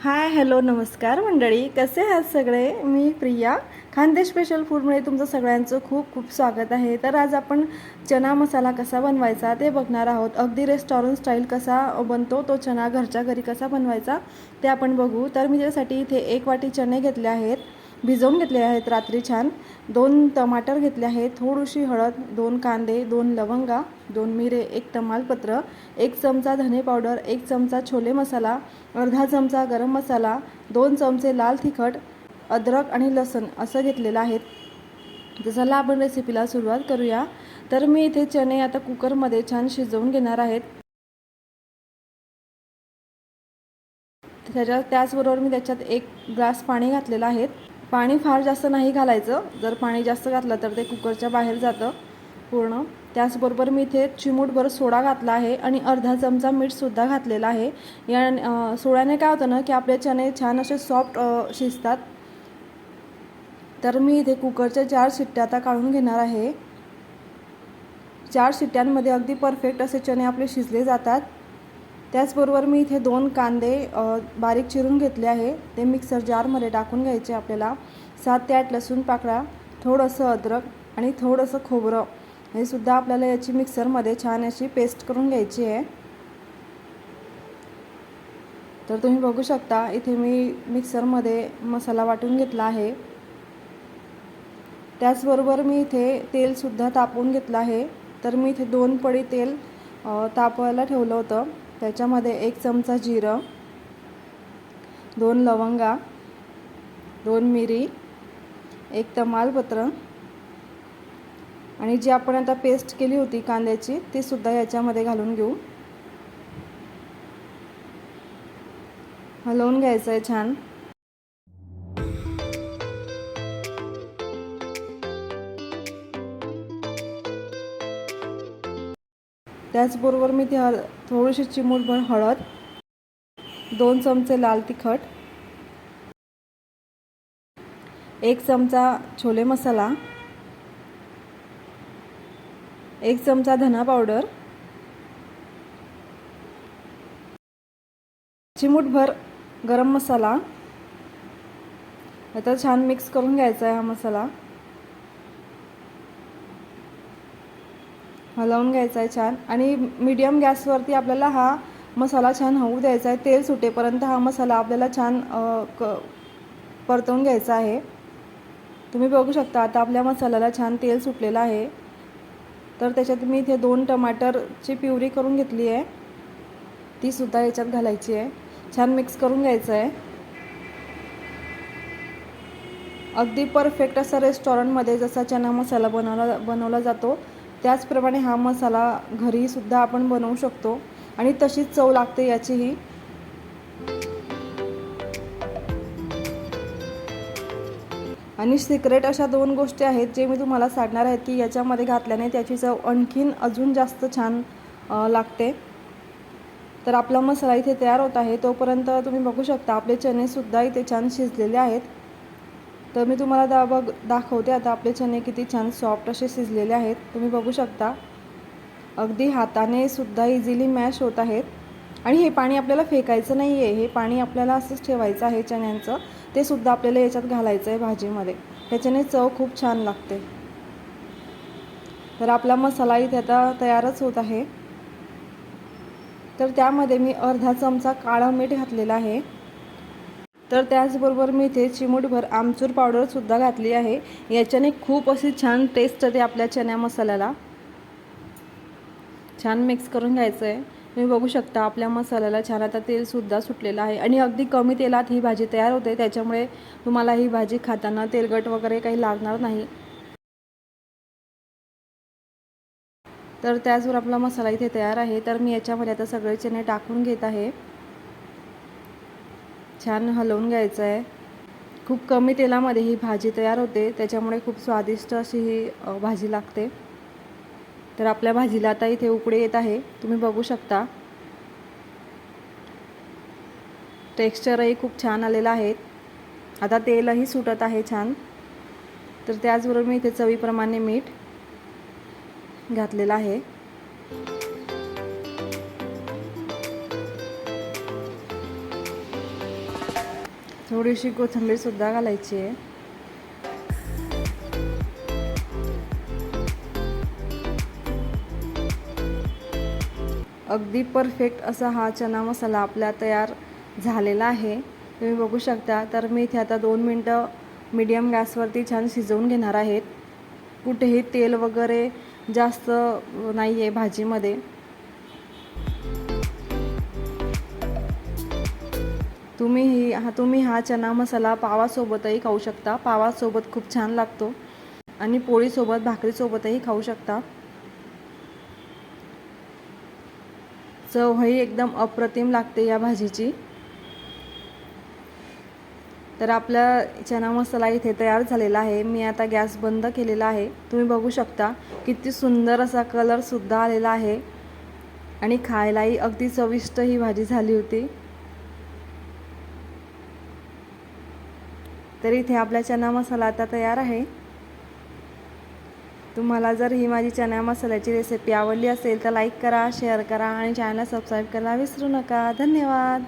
Hi hello नमस्कार मंडळी, कसे आहात सगळे? मी प्रिया, खानदेश स्पेशल फूडमध्ये तुमचं सगळ्यांचं खूप खूप स्वागत आहे. तर आज आपण चना मसाला कसा बनवायचा ते बघणार आहोत. अगदी रेस्टॉरंट स्टाईल कसा बनतो तो चना घरच्या घरी कसा बनवायचा ते आपण बघू. तर मी त्यासाठी इथे 1 वाटी चणे घेतले आहेत, भिजवून घेतले आहेत रात्री छान. 2 टमाटर घेतले आहेत, थोडीशी हळद, 2 कांदे, 2 लवंगा, 2 मिरे, 1 तमालपत्र, 1 चमचा धने पावडर, 1 चमचा छोले मसाला, अर्धा चमचा गरम मसाला, 2 चमचे लाल तिखट, अद्रक आणि लसूण असं घेतलेलं आहे. तर चला आपण रेसिपीला सुरुवात करूया. तर मी इथे चणे आता कुकरमध्ये छान शिजवून घेणार आहेत. त्याचबरोबर मी त्याच्यात 1 ग्लास पाणी घातलेलं आहे. पाणी फार जास्त नाही घालायचं, जर पाणी जास्त घातलं तर ते कुकरच्या बाहेर जातं पूर्ण. त्याचबरोबर मी इथे चिमूटभर सोडा घातला आहे आणि अर्धा चमचा मीठसुद्धा घातलेला आहे. या सोड्याने काय होतं ना की आपले चणे छान असे सॉफ्ट शिजतात. तर मी इथे कुकरच्या 4 शिट्ट्या आता काढून घेणार आहे. 4 शिट्ट्यांमध्ये अगदी परफेक्ट असे चणे आपले शिजले जातात. त्याचबरोबर मी इथे 2 कांदे बारीक चिरून घेतले आहे, ते मिक्सर जारमध्ये टाकून घ्यायचे आपल्याला. 7 ते 8 लसूण पाकळ्या, थोडंसं अद्रक आणि थोडंसं खोबरं हे सुद्धा आपल्याला याची मिक्सरमध्ये छान अशी पेस्ट करून घ्यायची आहे. तर तुम्ही बघू शकता इथे मी मिक्सरमध्ये मसाला वाटून घेतला आहे. त्याचबरोबर मी इथे तेलसुद्धा तापवून घेतलं आहे. तर मी इथे 2 पळी तेल तापवायला ठेवलं होतं. त्याच्यामध्ये 1 चमचा जिरं, 2 लवंगा, 2 मिरी, 1 तमालपत्र आणि जी आपण आता पेस्ट केली होती कांद्याची ती सुद्धा याच्यामध्ये घालून घेऊ. हलवून घ्यायचं आहे छान. त्याचबरोबर मी ती थोडीशी चिमूटभर हळद, 2 चमचे लाल तिखट, 1 चमचा छोले मसाला, 1 चमचा धना पावडर, चिमूटभर गरम मसाला. आता छान मिक्स करून घ्यायचा आहे हा मसाला. हलवून घ्यायचा आहे छान आणि मीडियम गॅसवरती आपल्याला हा मसाला छान होऊ द्यायचा आहे. तेल सुटेपर्यंत हा मसाला आपल्याला छान परतवून घ्यायचा आहे. तुम्ही बघू शकता आता आपल्या मसाल्याला छान तेल सुटलेलं आहे. तर त्याच्यात मी इथे 2 टमाटरची प्युरी करून घेतली आहे, ती सुद्धा याच्यात घालायची आहे. छान मिक्स करून घ्यायचं आहे. अगदी परफेक्ट असा रेस्टॉरंटमध्ये जसा चना मसाला बनवला जातो त्याचप्रमाणे हा मसाला घरीसुद्धा आपण बनवू शकतो आणि तशीच चव लागते याचीही. आणि सिक्रेट अशा 2 गोष्टी आहेत जे मी तुम्हाला सांगणार आहेत की याच्यामध्ये घातल्याने त्याची चव आणखीन अजून जास्त छान लागते. तर आपला मसाला इथे तयार होत आहे. तोपर्यंत तुम्ही बघू शकता आपले चणेसुद्धा इथे छान शिजलेले आहेत. तर मी तुम्हाला दाखवते आता आपले चणे किती छान सॉफ्ट असे शिजलेले आहेत. तुम्ही बघू शकता अगदी हाताने सुद्धा इझिली मॅश होत आहेत. आणि हे पाणी आपल्याला फेकायचं नाही आहे, हे पाणी आपल्याला असंच ठेवायचं आहे चण्यांचं. ते सुद्धा आपल्याला याच्यात घालायचं आहे भाजीमध्ये, त्याच्याने चव खूप छान लागते. तर आपला मसाला इथे आता तयारच होत आहे. तर त्यामध्ये मी अर्धा चमचा काळं मीठ घातलेलं आहे. तर त्याचबरोबर मी इथे चिमूटभर आमचूर पावडरसुद्धा घातली आहे. याच्याने खूप अशी छान टेस्ट येते आपल्या चण्या मसाल्याला. छान मिक्स करून घ्यायचं आहे. तुम्ही बघू शकता आपल्या मसाल्याला छान आता तेलसुद्धा सुटलेलं आहे आणि अगदी कमी तेलात ही भाजी तयार होते. त्याच्यामुळे तुम्हाला ही भाजी खाताना तेलकट वगैरे काही लागणार नाही. तर त्याचवर आपला मसाला इथे तयार आहे. तर मी याच्यामध्ये आता सगळे चणे टाकून घेत आहे. छान हलवून घ्यायचं आहे. खूप कमी तेलामध्ये ही भाजी तयार होते, त्याच्यामुळे खूप स्वादिष्ट अशी ही भाजी लागते. तर आपल्या भाजीला आता इथे उकळी येत आहे, तुम्ही बघू शकता. टेक्स्चरही खूप छान आलेलं आहे. आता तेलही सुटत आहे छान. तर त्याचबरोबर मी इथे चवीप्रमाणे मीठ घातलेलं आहे. थोडीशी कोथिंबीरसुद्धा घालायची आहे. अगदी परफेक्ट असा हा चना मसाला आपला तयार झालेला आहे. तुम्ही बघू शकता. तर मी इथे आता 2 मिनटं मीडियम गॅसवरती छान शिजवून घेणार आहेत. कुठेही तेल वगैरे जास्त नाही आहे भाजीमध्ये. तुम्ही हा चना मसाला पावासोबतही खाऊ शकता. पावासोबत खूप छान लागतो आणि पोळीसोबत भाकरीसोबतही खाऊ शकता. चवही एकदम अप्रतिम लागते या भाजीची. तर आपला चना मसाला इथे तयार झालेला आहे. मी आता गॅस बंद केलेला आहे. तुम्ही बघू शकता किती सुंदर असा कलरसुद्धा आलेला आहे आणि खायलाही अगदी चविष्ट ही भाजी झाली होती. तर इथे आपला चना मसाला आता तयार आहे. तुम्हाला जर ही माझी चना मसाल्याची रेसिपी आवडली असेल तर लाईक करा, शेअर करा आणि चॅनलला सबस्क्राईब करायला विसरू नका. धन्यवाद.